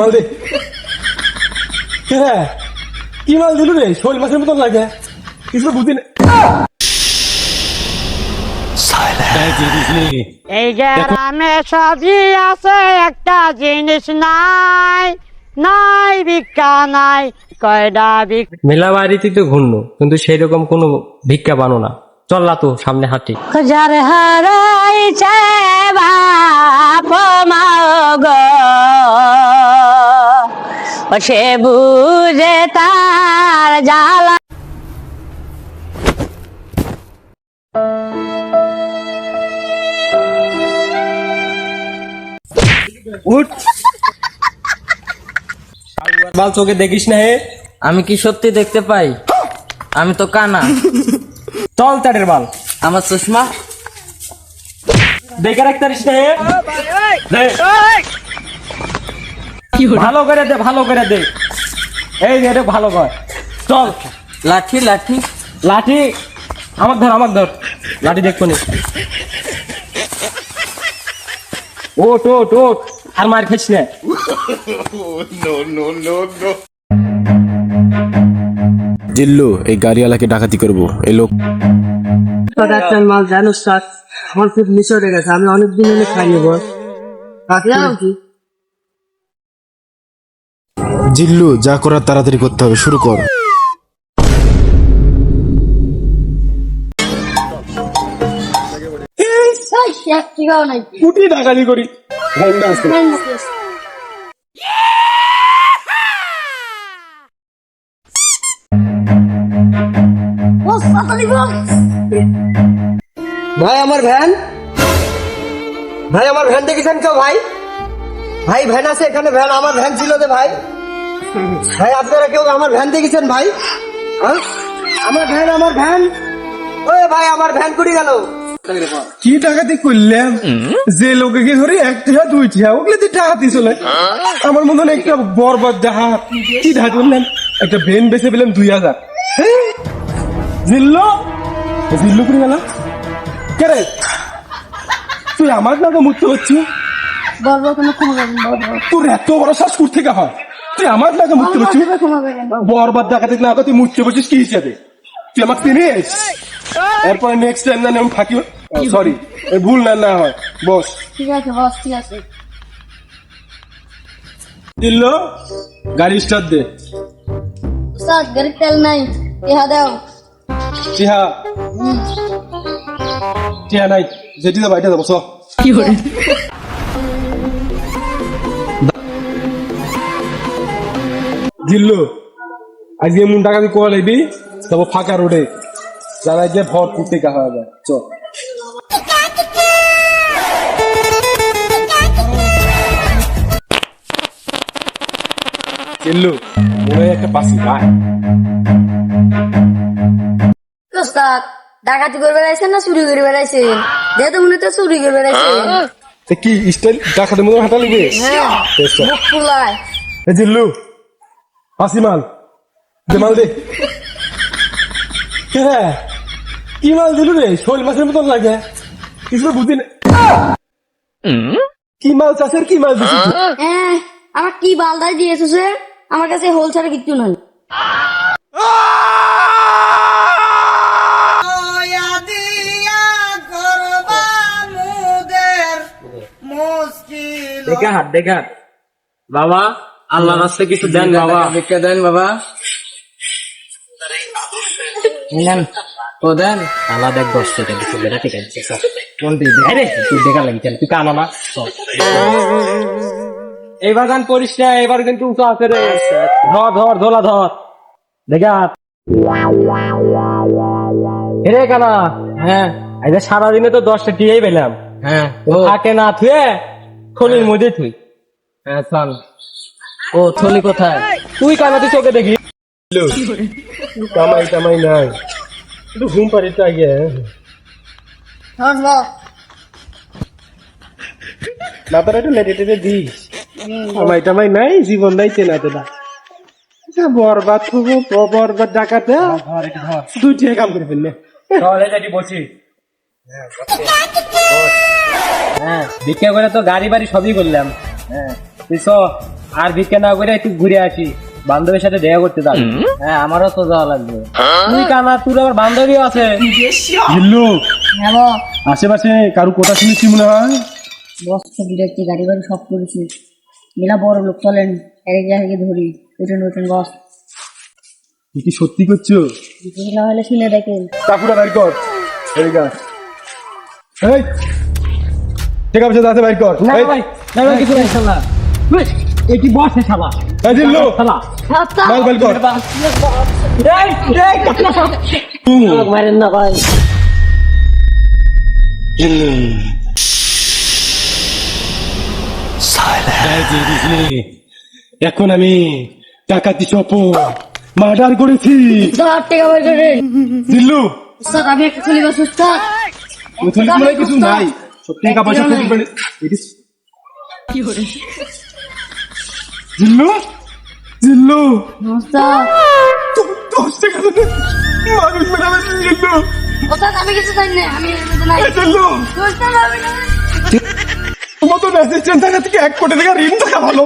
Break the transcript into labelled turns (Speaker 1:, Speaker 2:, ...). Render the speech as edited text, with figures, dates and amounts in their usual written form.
Speaker 1: মাল দে। হ্যাঁ কি মাল দিল রে? শোল মাছের মতন লাগে, কিছু বুঝি না।
Speaker 2: এই গ্রামে সবই আছে, একটা জিনিস নাই, নাই ভিক্ষা নাই, কয়টা ভিক্ষা।
Speaker 3: মেলা বাড়িতে তো ঘুরলো, কিন্তু সেই রকম কোনো ভিক্ষা বানো না। চল না তো সামনে হাঁটি।
Speaker 2: যার হারাইছে বাপ মা গো, সে বুঝে তার জ্বালা।
Speaker 3: উঠ বাল, চোখে দেখিস না হে?
Speaker 4: আমি কি সত্যি দেখতে পাই? আমি তো কানা।
Speaker 3: চল চাটের বাল,
Speaker 4: আমার চশমা
Speaker 3: দেখে রাখতে পারিস না হে? দে। ভালো করে দে, ভালো করে দে। এই যে এটা ভালো কর। চল।
Speaker 4: লাঠি লাঠি
Speaker 3: লাঠি আমার ধর, আমার ধর লাঠি, দেখতো নি। ওট ওট ওট, আর মার খাইস না।
Speaker 5: জিল্লু, এই গাড়িওয়ালাকে ডাকাতি করবো। এই লোক
Speaker 6: মাল জানো স্যার, আমার খুব মিশে উঠে গেছে। আমি অনেকদিন হলে খাইনি বস।
Speaker 5: জিল্লু, যা করার তাড়াতাড়ি করতে হবে, শুরু কর।
Speaker 1: কুটি ডাকাতি করি।
Speaker 6: ভাই আমার ভ্যান, ভাই আমার ভ্যান দেখেছেন কেউ? ভাই ভাই ভ্যান আছে এখানে, ভ্যান আমার ভ্যান ছিল যে ভাই। ভাই আপনারা কেউ আমার ভ্যান দেখেছেন ভাই? হ্যাঁ? আমার ভ্যান, আমার ভ্যান। ওই ভাই আমার ভ্যান কুড়ি গেল।
Speaker 1: কি ডাকাতি করলাম? যে লোকে ধরে এক টাকা দুই টাকা ওগুলো দিয়ে ডাকাতি চলে। আমার মতন একটা বরবাদ ডাহাত, কি ডাহাত বললেন? একটা ভেন বেচে পেলাম 2000। জিল্লু, জিল্লু করে গেল কে রে? তুই আমার নাকি মুক্ত হচ্ছি? তোর এত বড় শ্বাস কুর থেকে হয়? তুই আমার নাকি মুক্ত হচ্ছি? বরবাদ ডাকাতি না তুই মুক্ত বলছিস কি হিসাবে? তুই আমাকে চিনিস? এরপরে নেক্সট টাইম জানি আমি ফাঁকি, সরি ভুল না না হয়। বস
Speaker 7: ঠিক আছে বস, ঠিক আছে।
Speaker 1: দিল গাড়ি স্টার্ট দে।
Speaker 7: স্যার গাড়ির তেল নাই, ইহা দাও।
Speaker 1: চিহা চিহা নাই, যেটি যাবো এটা যাবো।
Speaker 2: কি করে?
Speaker 1: দিল্লু আজকে এমন টাকা দিয়ে কোয়া লাগবি, তবে ফাঁকা রোডে যারা গিয়ে ভর করতে হয়ে যায়। চ দিল্লু, মনে হয় একটা পাশি ভাই।
Speaker 7: স্যার ডাকাতি করে বেড়াইছেন না চুরি করে বেড়াইছেন? যেহেতু মনে তো চুরি করে বেড়াইছেন।
Speaker 1: কি স্টাইল ডাকাতের মতো হাঁটা লাগবে?
Speaker 7: মুখ ফুলায়।
Speaker 1: জিল্লু পাশি মাল দে, মাল দে। হ্যাঁ কি মাল দিল রে? শোল মাছের মতন লাগে, কিছু বুঝি না। কি মাল চাষের, কি মাল দিছিস?
Speaker 7: হ্যাঁ আমার কি বালদাই দিয়েছে সে? আমার কাছে হোল ছাড়া কিচ্ছু নাই।
Speaker 4: দেখে হাত, দেখে হাত। বাবা, আল্লাহ রাস্তায় কিছু দেন বাবা, ভিক্ষা দেন বাবা। নেন, ও দেন।
Speaker 3: আলা দেখ 10 টাকা দিচ্ছে, বেটা ঠিক আছে। কোনটি আরে তুই দেখা লাগছে, তুই কানা না। এইবার গান পড়িস না, এবার কিন্তু উঁচু আছে রে। ধর ধর ধোলা ধর, দেখে হাত। রে কানা,
Speaker 4: হ্যাঁ
Speaker 3: আজ সারাদিনে তো 10টা টিয়াই পেলাম।
Speaker 4: হ্যাঁ
Speaker 3: ও থাকে না থুয়ে থলির মধ্যে থুই।
Speaker 4: হ্যাঁ চল। ও থলি কোথায়?
Speaker 3: তুই কানা, তুই চোখে দেখি।
Speaker 1: কামাই টামাই নাই, একটু ঘুম পাড়ি তো আগে। না তোরা একটু লেটে টেটে দিস। কামাই টামাই নাই, জীবন নাই চেনা তেনা। বরবাদ বরবাদ ডাকাতে দুই টাকা কাম করে ফেললে।
Speaker 3: বসি। হ্যাঁ ভিক্ষা করে তো গাড়ি বাড়ি সবই করলাম। হ্যাঁ তুই চ। আর ভিক্ষা না করে একটু ঘুরে আসি, বান্ধবীর সাথে দেখা করতে যাবো। হ্যাঁ আমারও তো যাওয়া লাগবে। তুই কানা, তোর আবার বান্ধবীও আছে।
Speaker 1: জিল্লু
Speaker 7: হ্যাঁ বল।
Speaker 1: আশেপাশে কারু কথা শুনেছি মনে হয়।
Speaker 7: বস ছবি দেখছি, গাড়ি বাড়ি সব করেছি, মেলা বড় লোক, চলেন এক জায়গায় ধরি। উঠেন উঠেন বস,
Speaker 1: তুই কি সত্যি করছো?
Speaker 7: না হলে শুনে দেখেন।
Speaker 1: চাকুটা বাইর কর। এই গা এই ঠিক আছে, দাঁতে বাইর কর।
Speaker 3: না
Speaker 1: এই,
Speaker 3: ভাই, না ভাই, কিছু নাই শালা। এই কি বসে শালা?
Speaker 1: এই জিল্লু
Speaker 3: শালা
Speaker 1: মাল বাইর কর।
Speaker 3: মারেন না ভাই।
Speaker 1: এখন আমি ডাকাতি শপথ মার্ডার করেছি।
Speaker 7: উস্তাদ টাকা বের করেন।
Speaker 1: জিল্লু
Speaker 7: উস্তাদ আমি একটা চলে গেছি উস্তাদ।
Speaker 1: ওখানে কোনো কিছু নাই, সত্যি টাকা পয়সা চুরি করে। জিল্লু জিল্লু
Speaker 7: উস্তাদ,
Speaker 1: 10 টাকা দে। মানুষ মেরাবে জিল্লু।
Speaker 7: উস্তাদ আমি কিছু জানি না, আমি কিছু নাই।
Speaker 1: এই জিল্লু
Speaker 7: উস্তাদ আমি না।
Speaker 1: তোমার তো মেসেজ চেন টাকা থেকে 1 কোটি টাকা ঋণ টাকা ভালো।